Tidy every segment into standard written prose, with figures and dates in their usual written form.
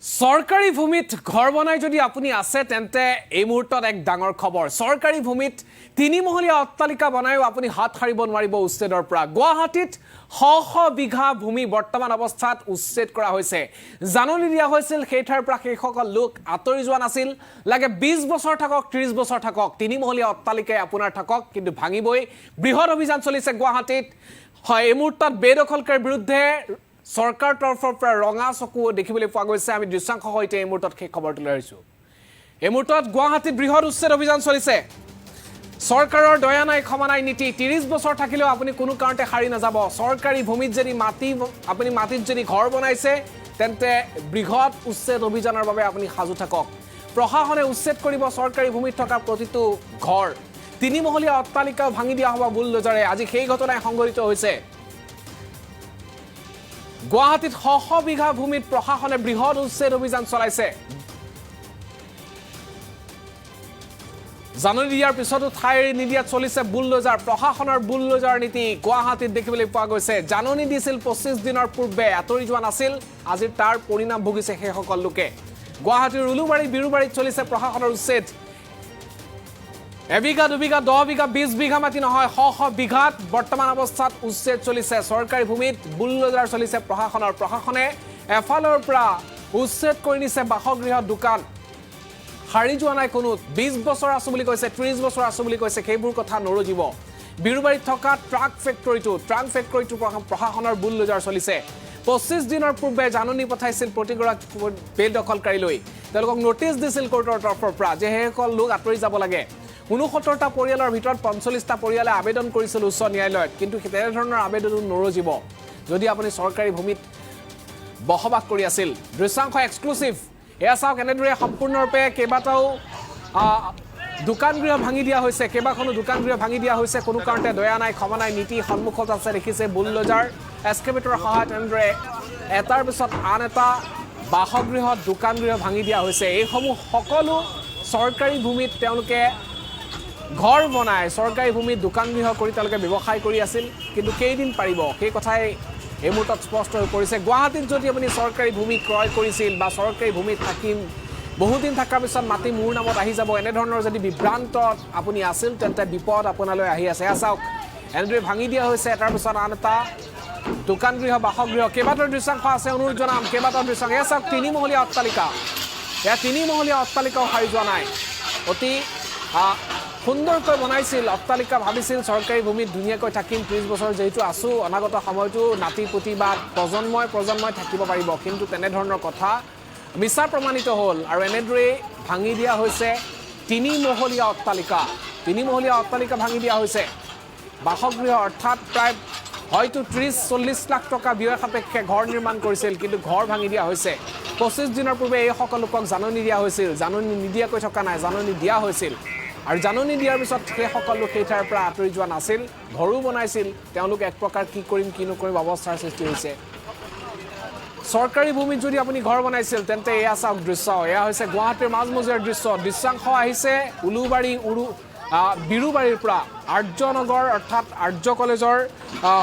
সৰকাৰি ভূমিত ঘৰ বনাই যদি আপনি আছে তেন্তে এই মুহূৰ্তত এক ডাঙৰ খবৰ সৰকাৰি ভূমিত তিনিমহলীয়া অট্টালিকা বনায়ো আপুনি হাত হাৰিব নোৱাৰিব উচ্ছেদৰ পৰা গুৱাহাটীত শ বিঘা ভূমি বৰ্তমান অৱস্থাত উচ্ছেদ কৰা হৈছে জাননী দিয়া হৈছিল সেইঠাৰ পৰা সেইসকল লোক আঁতৰি যোৱা নাছিল লাগে 20 বছৰ থাকক 30 বছৰ থাকক তিনিমহলীয়া অট্টালিকাই আপোনাৰ থাকক কিন্তু ভাঙিবই বৃহৎ অভিযান চলিছে গুৱাহাটীত হয় এই মুহূৰ্তত বেদখলকাৰীৰ বিৰুদ্ধে সৰকাৰ তৰফৰ পৰা ৰঙা চকু দেখিবলৈ পোৱা গৈছে আমি দৃশ্যাংশ সৈতে এই মুহূৰ্তত সেই খবৰটো লৈ আহিছো এই মুহূৰ্তত গুৱাহাটীত বৃহৎ উচ্ছেদ অভিযান চলিছে সরকারের দয়া নাই ক্ষমা নাই নীতি 30 বছর থাকিলেও আপনি কোনো কাৰণতে হাৰি নাযাব সৰকাৰি ভূমিত যদি আপনি মাটিত যদি ঘৰ বনাইছে তেন্তে বৃহৎ উচ্ছেদ অভিযানৰ বাবে আপনি সাজু থাকক প্ৰশাসনে উচ্ছেদ কৰিব সৰকাৰি ভূমিত থকা প্ৰতিটো ঘৰ তিনিমহলীয়া অট্টালিকা ভাঙি দিয়া হ'ব বুলডোজাৰে আজি সেই ঘটনাই সংঘটিত হৈছে গুৱাহাটীত শ বিঘা ভূমিত প্ৰশাসনে বৃহৎ উচ্ছেদ অভিযান চলাইছে জাননী দিয়াৰ পিছতো ঠাই নিদিয়াত চলিছে বুলডোজাৰ প্ৰশাসনৰ বুলডোজাৰ নীতি গুৱাহাটীত দেখিবলৈ পোৱা গৈছে জাননী দিছিল 25 দিনৰ পূৰ্বে আঁতৰি যোৱা নাছিল আজি তাৰ পৰিণাম ভুগিছে সেইসকল লোকে গুৱাহাটীৰ উলুবাৰী বিৰুবাৰীত চলিছে প্ৰশাসনৰ উচ্ছেদ এবিঘা দুবিঘা 10 বিঘা 20 বিঘা মাটি নহয় শ বিঘাত বৰ্তমান অৱস্থাত উচ্ছেদ চলিছে সৰকাৰি ভূমিত বুলডোজাৰ চলিছে প্ৰশাসনে এফালৰ পৰা উচ্ছেদ কৰি নিছে বাসগৃহ দোকান হাৰি যোৱা নাই কোনো 20 বছৰ আছো বুলি কৈছে 30 বছৰ আছো বুলি কৈছে সেইবোৰ কথা নৰজিব বিৰুবাৰীত থকা ট্ৰাক ফেক্টৰীটো প্ৰশাসনৰ বুলডোজাৰ চলিছে 25 দিনৰ পূৰ্বে জাননী পঠাইছিল প্ৰতিগৰাকী বেদখলকাৰীলৈ তেওঁলোকক নোটিছ দিছিল কোৰ্টৰ তৰফৰ পৰা যে সেইসকল লোক আঁতৰি যাব লাগে 69টা পৰিয়ালৰ ভিতৰত 45টা পৰিয়ালে আবেদন কৰিছিল উচ্চ ন্যায়ালয়ত কিন্তু তেনে ধৰণৰ আবেদন নৰজিব যদি আপুনি সৰকাৰি ভূমিত বসবাস কৰি আছিল দৃশ্যাংশ এক্সক্লুসিভ এয়া চাওক এনেদৰে সম্পূৰ্ণৰূপে কেইবাটাও দোকানগৃহ ভাঙি দিয়া হৈছে কেইবাখনো দোকানগৃহ ভাঙি দিয়া হৈছে কোনো কাৰণতে দয়া নাই ক্ষমা নাই নীতি সন্মুখত আছে দেখিছে বুলডোজাৰ এক্সকেভেটৰৰ সহায়ত এনেদৰে এটাৰ পিছত আন এটা বাসগৃহ দোকানগৃহ ভাঙি দিয়া হৈছে এইসমূহ সকলো সরকারি ভূমিত তেওঁলোকে ঘৰ বনাই সৰকাৰি ভূমিত দোকানগৃহ কৰি তেওঁলোকে ব্যৱসায় কৰি আছিল কিন্তু কেইদিন পাৰিব সেই কথাই এই মুহূৰ্তত স্পষ্ট হৈ পৰিছে গুৱাহাটীত যদি আপুনি সৰকাৰি ভূমি ক্ৰয় কৰিছিল বা সৰকাৰি ভূমিত থাকিম বহুদিন থকাৰ পিছত মাটি মোৰ নামত আহি যাব এনেধৰণৰ যদি বিভ্ৰান্তত আপুনি আছিল তেন্তে বিপদ আপোনালৈ আহি আছে চাওক এনেদৰে ভাঙি দিয়া হৈছে এটাৰ পিছত আন এটা দোকানগৃহ বাসগৃহ কেইবাটাও দৃশ্যাংশ আছে অনুৰোধ জনাম কেইবাটাও দৃশ্যাংশ এয়া চাওক তিনিমহলীয়া অট্টালিকা এয়া তিনিমহলীয়া অট্টালিকাও হাৰি যোৱা নাই অতি সুন্দৰকৈ বনাইছিল অট্টালিকা ভাবিছিল সৰকাৰি ভূমিত ধুনীয়াকৈ থাকিম 30 বছৰ যেহেতু আছো অনাগত সময়টো নাতি পুতি বা প্ৰজন্মই থাকিব পাৰিব কিন্তু তেনে ধৰণৰ কথা মিছা প্ৰমাণিত হ'ল আৰু এনেদৰে ভাঙি দিয়া হৈছে তিনিমহলীয়া অট্টালিকা ভাঙি দিয়া হৈছে বাসগৃহ অৰ্থাৎ প্ৰায় হয়তো 30-40 লাখ টকা ব্যয় সাপেক্ষে ঘৰ নিৰ্মাণ কৰিছিল কিন্তু ঘৰ ভাঙি দিয়া হৈছে 25 দিনৰ পূৰ্বে এই সকল লোকক জাননী দিয়া হৈছিল জাননী নিদিয়াকৈ থকা নাই জাননী দিয়া হৈছিল আৰু জাননী দিয়াৰ পিছত সেই সকল লোক সেইঠাৰ পৰা আঁতৰি যোৱা নাছিল ঘৰো বনাইছিল তেওঁলোক এক প্ৰকাৰ কি কৰিম কি নকৰিম অৱস্থাৰ সৃষ্টি হৈছে সৰকাৰি ভূমিত যদি আপুনি ঘৰ বনাইছিল তেন্তে এয়া চাওক দৃশ্য এয়া হৈছে গুৱাহাটীৰ মাজমজিয়াৰ দৃশ্যাংশ আহিছে উলুবাৰী বিৰুবাৰীৰ পৰা আৰ্যনগৰ অৰ্থাৎ আৰ্য কলেজৰ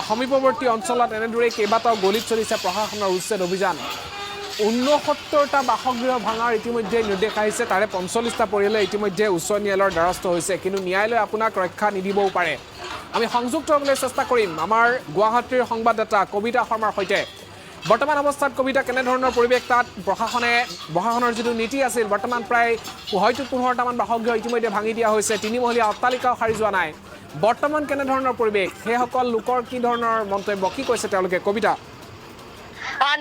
সমীপৱৰ্তী অঞ্চলত এনেদৰে কেইবাটাও গলিত চলিছে প্ৰশাসনৰ উচ্ছেদ অভিযান 69টা বাসগৃহ ভাঙাৰ ইতিমধ্যে নিৰ্দেশ আহিছে তাৰে 45টা পৰিয়ালে ইতিমধ্যে উচ্চ ন্যায়ালয়ৰ দ্বাৰস্থ হৈছে কিন্তু ন্যায়ালয়ে আপোনাক ৰক্ষা নিদিবও পাৰে আমি সংযুক্ত হ'বলৈ চেষ্টা কৰিম আমাৰ গুৱাহাটীৰ সংবাদদাতা কবিতা শৰ্মাৰ সৈতে বৰ্তমান অৱস্থাত কবিতা কেনে ধৰণৰ পৰিৱেশ তাত প্ৰশাসনৰ যিটো নীতি আছিল বৰ্তমান প্ৰায় হয়তো 15টা মান বাসগৃহ ইতিমধ্যে ভাঙি দিয়া হৈছে তিনিমহলীয়া অট্টালিকাও হাৰি যোৱা নাই বৰ্তমান কেনে ধৰণৰ পৰিৱেশ সেইসকল লোকৰ কি ধৰণৰ মন্তব্য কি কৈছে তেওঁলোকে কবিতা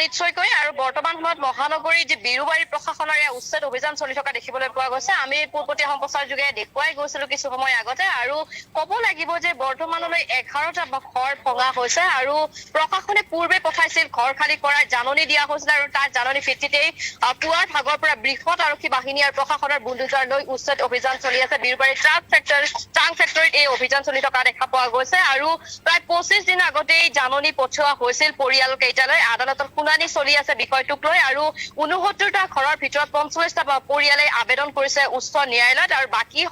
নিশ্চয়কৈ আৰু বৰ্তমান সময়ত মহানগৰীৰ যে বিৰুবাৰী প্ৰশাসনৰ উচ্ছেদ অভিযান চলি থকা দেখিবলৈ পোৱা গৈছে আমি পূৰ্বতে সম্প্ৰচাৰ যোগে দেখুৱাই গৈছিলো কিছু সময় আগতে আৰু ক'ব লাগিব যে বৰ্তমানলৈ 11টা ঘৰ ভঙা হৈছে আৰু প্ৰশাসনে পূৰ্বে পঠাইছিল ঘৰ খালী কৰাৰ জাননী দিয়া হৈছিল আৰু তাৰ জাননী ভিত্তিতেই পুৱাৰ ভাগৰ পৰা বৃহৎ আৰক্ষী বাহিনী আৰু প্ৰশাসনৰ বুলডোজাৰ লৈ উচ্ছেদ অভিযান চলি আছে বিৰুবাৰী ট্ৰাক ফেক্টৰীত এই অভিযান চলি থকা দেখা পোৱা গৈছে আৰু প্ৰায় 25 দিন আগতেই জাননী পঠোৱা হৈছিল পৰিয়াল কেইটালৈ আদালতৰ শুনানি চলি আছে বিষয়টোক লৈ আৰু 69টা ঘৰৰ ভিতৰত 45টা পৰিয়ালে আবেদন কৰিছে উচ্চ ন্যায়ালয়ত আৰু বাকী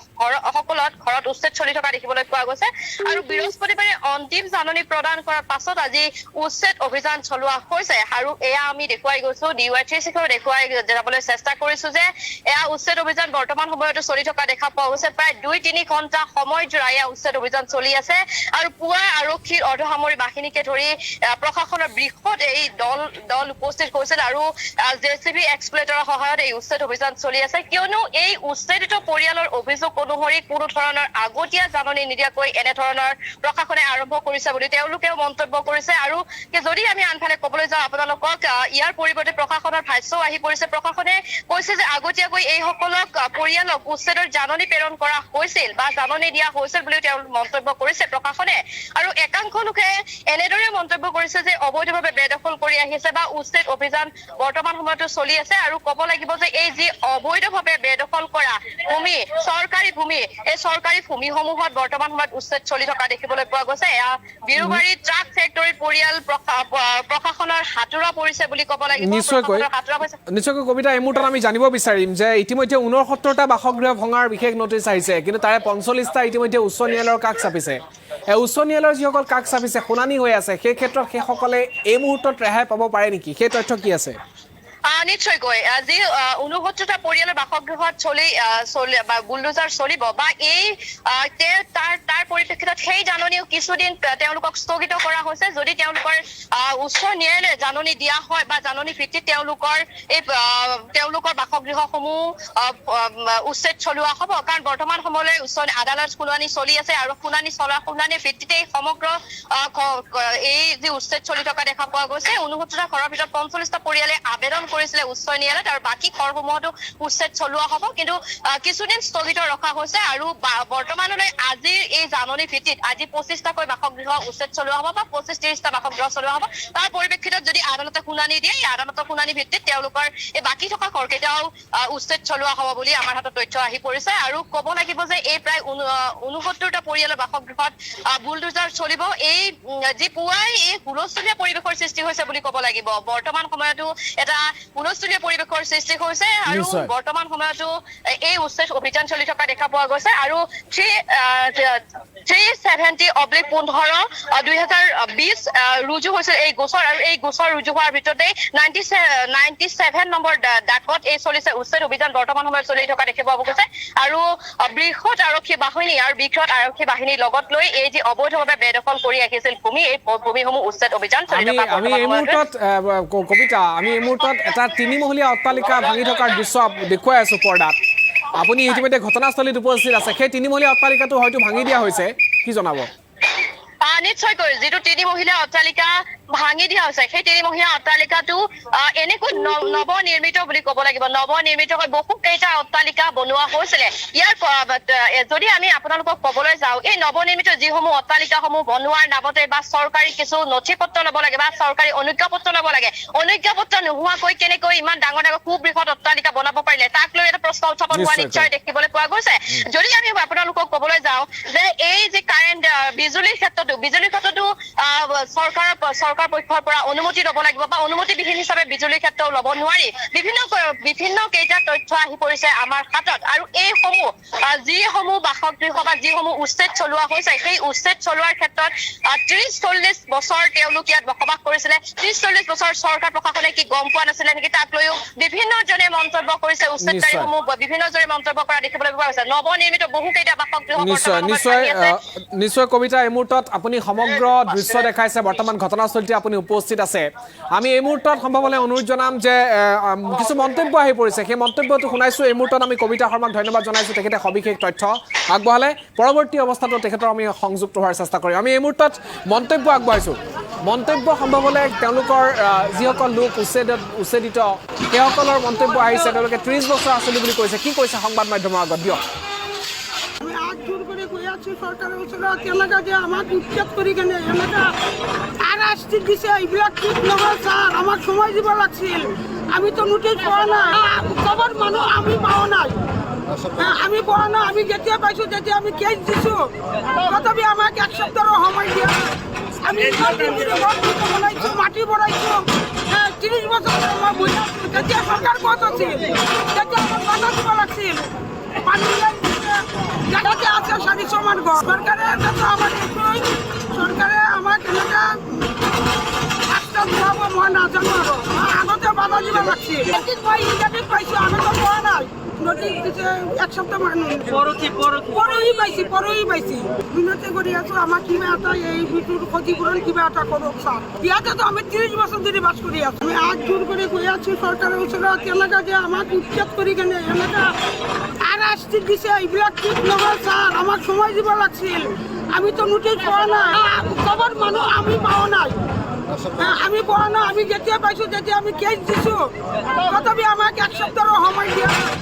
সকলত ঘৰত উচ্ছেদ চলি থকা দেখিবলৈ পোৱা গৈছে আৰু বৃহস্পতিবাৰে অন্তিম জাননী প্ৰদান কৰাৰ পাছত আজি উচ্ছেদ অভিযান চলোৱা হৈছে আৰু এয়া আমি দেখুৱাই গৈছো DY360 দেখুৱাই যাবলৈ চেষ্টা কৰিছো যে এয়া উচ্ছেদ অভিযান বৰ্তমান সময়তো চলি থকা দেখা পোৱা গৈছে প্ৰায় 2-3 ঘণ্টা সময় জুৰাই উচ্ছেদ অভিযান চলি আছে আৰু পুৱা আৰক্ষীৰ অৰ্ধসামৰিক বাহিনীকে ধৰি প্ৰশাসনৰ বৃহৎ এই দল উপস্থিত হৈছিল আৰু জেচিবি এক্সপ্লেটৰৰ সহায়ত এই উচ্ছেদ অভিযান চলি আছে কিয়নো এই উচ্ছেদিত পৰিয়ালৰ অভিযোগ অনুসৰি কোনো ধৰণৰ আগতীয়া জাননী নিদিয়াকৈ এনে ধৰণৰ প্ৰশাসনে আৰম্ভ কৰিছে বুলি তেওঁলোকেও মন্তব্য কৰিছে আৰু যদি আমি আনফালে ক'বলৈ যাওঁ আপোনালোকক ইয়াৰ পৰিৱৰ্তে প্ৰশাসনৰ ভাষ্য আহি পৰিছে প্ৰশাসনে কৈছে যে আগতীয়াকৈ এইসকলক পৰিয়ালক উচ্ছেদৰ জাননী প্ৰেৰণ কৰা হৈছিল বা জাননী দিয়া হৈছিল বুলি তেওঁ মন্তব্য কৰিছে প্ৰশাসনে আৰু একাংশ লোকে এনেদৰে মন্তব্য কৰিছে যে অবৈধভাৱে বেদখল কৰি আহিছে বা উচ্ছেদ অভিযান বৰ্তমান সময়তো চলি আছে আৰু ক'ব লাগিব যে এই যি অবৈধভাৱে বেদখল কৰা ভূমি চৰকাৰী ভূমি এই চৰকাৰী ভূমিসমূহত বৰ্তমান সময়ত উচ্ছেদ চলি থকা দেখিবলৈ পোৱা গৈছে এয়া বিৰুবাৰী ট্ৰাক ফেক্টৰী পৰিয়াল প্ৰশাসনৰ হাতোৰা পৰিছে বুলি ক'ব লাগিব নিশ্চয়কৈ কবিতা এই মুহূৰ্তত আমি জানিব বিচাৰিম যে ইতিমধ্যে 69টা বাসগৃহ ভঙাৰ বিশেষ নটিচ আহিছে কিন্তু তাৰে 45টা ইতিমধ্যে উচ্চ ন্যায়ালয়ৰ কাষ চাপিছে উচ্চ ন্যায়ালয়ৰ যিসকল কাষ চাপিছে শুনানি হৈ আছে সেই ক্ষেত্ৰত সেইসকলে এই মুহূৰ্তত ৰেহাই পাব পাৰে নেকি সেই তথ্য কি আছে নিশ্চয়কৈ আজি 69টা পৰিয়ালৰ বাসগৃহত বুলডোজাৰ চলিব বা এই তাৰ পৰিপ্ৰেক্ষিতত সেই জাননীও কিছুদিন তেওঁলোকক স্থগিত কৰা হৈছে যদি তেওঁলোকৰ উচ্চ ন্যায়ালয়ে জাননী দিয়া হয় বা জাননী ভিত্তিত তেওঁলোকৰ বাসগৃহসমূহ উচ্ছেদ চলোৱা হ'ব কাৰণ বৰ্তমান সময়লৈ উচ্চ আদালত শুনানি চলি আছে আৰু শুনানিৰ ভিত্তিতেই সমগ্ৰ এই যি উচ্ছেদ চলি থকা দেখা পোৱা গৈছে 69টা ঘৰৰ ভিতৰত 45টা পৰিয়ালে আবেদন কৰিছিলে উচ্চ ন্যায়ালয়ত আৰু বাকী ঘৰসমূহতো উচ্ছেদ চলোৱা হ'ব কিন্তু কিছুদিন স্থগিত ৰখা হৈছে আৰু বৰ্তমানলৈ আজিৰ এই জাননী ভিত্তিত আজি 25টাকৈ বাসগৃহ উচ্ছেদ চলোৱা হ'ব বা 25-30টা বাসগৃহ চলোৱা হ'ব তাৰ পৰিপ্ৰেক্ষিতত যদি আদালতে শুনানি দিয়ে এই আদালতৰ শুনানি ভিত্তিত তেওঁলোকৰ এই বাকী থকা ঘৰকেইটাও উচ্ছেদ চলোৱা হ'ব বুলি আমাৰ হাতত তথ্য আহি পৰিছে আৰু ক'ব লাগিব যে এই প্ৰায় 69টা পৰিয়ালৰ বাসগৃহত বুলডোজাৰ চলিব এই যি পুৱাই এই হুলস্থুলীয়া পৰিৱেশৰ সৃষ্টি হৈছে বুলি ক'ব লাগিব বৰ্তমান সময়তো এটা হুলস্থুলীয়া পৰিৱেশৰ সৃষ্টি হৈছে আৰু বৰ্তমান সময়তো এই উচ্ছেদ অভিযান চলি থকা দেখা পোৱা গৈছে আৰু 370/15/2020 ৰুজু হৈছিল এই গোচৰ আৰু এই গোচৰ ৰুজু হোৱাৰ ভিতৰতে 97 নম্বৰ ডাকত এই চলিছে উচ্ছেদ অভিযান বৰ্তমান সময়ত চলি থকা দেখা পোৱা গৈছে আৰু বৃহৎ আৰক্ষী বাহিনীৰ লগত লৈ এই যি অবৈধভাৱে বেদখল কৰি আহিছিল ভূমি এই ভূমিসমূহ উচ্ছেদ অভিযান চলি থকা আমি এই মুহূৰ্তত কবিতা আমি এই মুহূৰ্তত এটা 3মহলীয়া অট্টালিকা ভাঙি থকাৰ দৃশ্য দেখুৱাই আছো পৰ্দাত আপুনি ইতিমধ্যে ঘটনাস্থলীত উপস্থিত আছে সেই 3মহলীয়া অট্টালিকাটো হয়তো ভাঙি দিয়া হৈছে কি জনাব নিশ্চয়কৈ যিটো 3মহলীয়া অট্টালিকা ভাঙি দিয়া হৈছে সেই 3মহলীয়া অট্টালিকাটো এনেকৈ নৱনিৰ্মিত বুলি ক'ব লাগিব নৱনিৰ্মিত হৈ বহু কেইটা অট্টালিকা বনোৱা হৈছিলে ইয়াৰ যদি আমি আপোনালোকক ক'বলৈ যাওঁ এই নৱনিৰ্মিত যিসমূহ অট্টালিকাসমূহ বনোৱাৰ নামতে বা চৰকাৰী কিছু নথি পত্ৰ ল'ব লাগে বা চৰকাৰী অনুজ্ঞাপত্ৰ ল'ব লাগে অনুজ্ঞাপত্ৰ নোহোৱাকৈ কেনেকৈ ইমান ডাঙৰ সুবৃহৎ অট্টালিকা বনাব পাৰিলে তাক লৈ এটা প্ৰশ্ন উত্থাপন হোৱা নিশ্চয় দেখিবলৈ পোৱা গৈছে যদি আমি আপোনালোকক ক'বলৈ যাওঁ যে এই যে কাৰেণ্ট বিজুলীৰ ক্ষেত্ৰতো চৰকাৰ পক্ষৰ পৰা অনুমতি ল'ব লাগিব বা অনুমতিবিহীন হিচাপে বিজুলীৰ ক্ষেত্ৰত ল'ব নোৱাৰি বিভিন্ন কেইটা তথ্য আহি পৰিছে আমাৰ হাতত আৰু এইসমূহ যিসমূহ বাসগৃহ বা যিসমূহ উচ্ছেদ চলোৱা হৈছে সেই উচ্ছেদ চলোৱাৰ ক্ষেত্ৰত 30-40 বছৰ তেওঁলোক ইয়াত বসবাস কৰিছিলে 30-40 বছৰ চৰকাৰ প্ৰশাসনে কি গম পোৱা নাছিলে নেকি তাক লৈও বিভিন্নজনে মন্তব্য কৰিছে উচ্ছেদকাৰীসমূহ বিভিন্নজনে মন্তব্য কৰা দেখিবলৈ পোৱা গৈছে নৱনিৰ্মিত বহুকেইটা বাসগৃহ নিশ্চয় কবিতা এই মুহূৰ্তত আপুনি সমগ্ৰ দৃশ্য দেখাইছে বৰ্তমান ঘটনাস্থলীতে আপুনি উপস্থিত আছে আমি এই মুহূৰ্তত সম্ভৱ হ'লে অনুৰোধ জনাম যে কিছু মন্তব্য আহি পৰিছে সেই মন্তব্যটো শুনাইছো এই মুহূৰ্তত আমি কবিতা শৰ্মাক ধন্যবাদ জনাইছো তেখেতে সবিশেষ তথ্য আগবঢ়ালে পৰৱৰ্তী অৱস্থাতো তেখেতৰ আমি সংযুক্ত হোৱাৰ চেষ্টা কৰিম আমি এই মুহূৰ্তত মন্তব্য আগবঢ়াইছো মন্তব্য সম্ভৱ হ'লে তেওঁলোকৰ যিসকল লোক উচ্ছেদিত সেইসকলৰ মন্তব্য আহিছে তেওঁলোকে 30 বছৰ আছিল বুলি কৈছে কি কৈছে সংবাদ মাধ্যমৰ আগত দিয়ক আমি আগ জোর করে কই আছি সরকারের ওসরা এলাকা যে আমাক উচ্ছেদ করি কেন এলাকা আর আসতে দিছে এইবিলাক ঠিক নহয় স্যার আমার সময় দিব লাগছিল আমি তো নোটিশ পাওয়া না খবর মানুষ আমি পাওয়া নাই আমি পাওয়া না আমি যেতে পাইছো যেতে আমি কেস দিছো তথাপি আমাক এক সপ্তাহ সময় দিয়া আমি মাটি বনাইছো 30 বছর মই বহি আছো তেতিয়া চৰকাৰ ক'ত আছিল তেতিয়া আমাক বাধা দিব লাগিছিল পানী জাগাতে আছে 400 মান ঘৰ চৰকাৰে আমাৰ এইটোই চৰকাৰে আমাক এনেকা ৰাস্তা দিয়াব মই নাজানো আৰু আগতে বাধা দিব লাগিছিল মই ইণ্টাৰনেট পাইছোঁ আগতে পোৱা নাই নদী দিছে এক সপ্তাহ মানুহ পৰহি পাইছি বিনতি কৰি আছো আমাক কিবা এটা এই বিদ্যুৎ ক্ষতিপূৰণ কিবা এটা কৰক ছাৰ ইয়াতেতো আমি 30 বছৰ ধৰি বাস কৰি আছো আমি আগ জোৰ কৰি গৈ আছো চৰকাৰৰ ওচৰত কেনেকৈ আমাক উচ্ছেদ কৰি কেনে এনেকা শাস্তি দিছে এইবিলাক ঠিক নহয় ছাৰ আমাক সময় দিব লাগিছিল আমিতো নোটিছ পোৱা নাই খবৰ মানুহ আমি পোৱা নাই আমি যেতিয়া পাইছো তেতিয়া আমি কেছ দিছো তথাপি আমাক এক সপ্তাহৰ সময় দিয়া নাই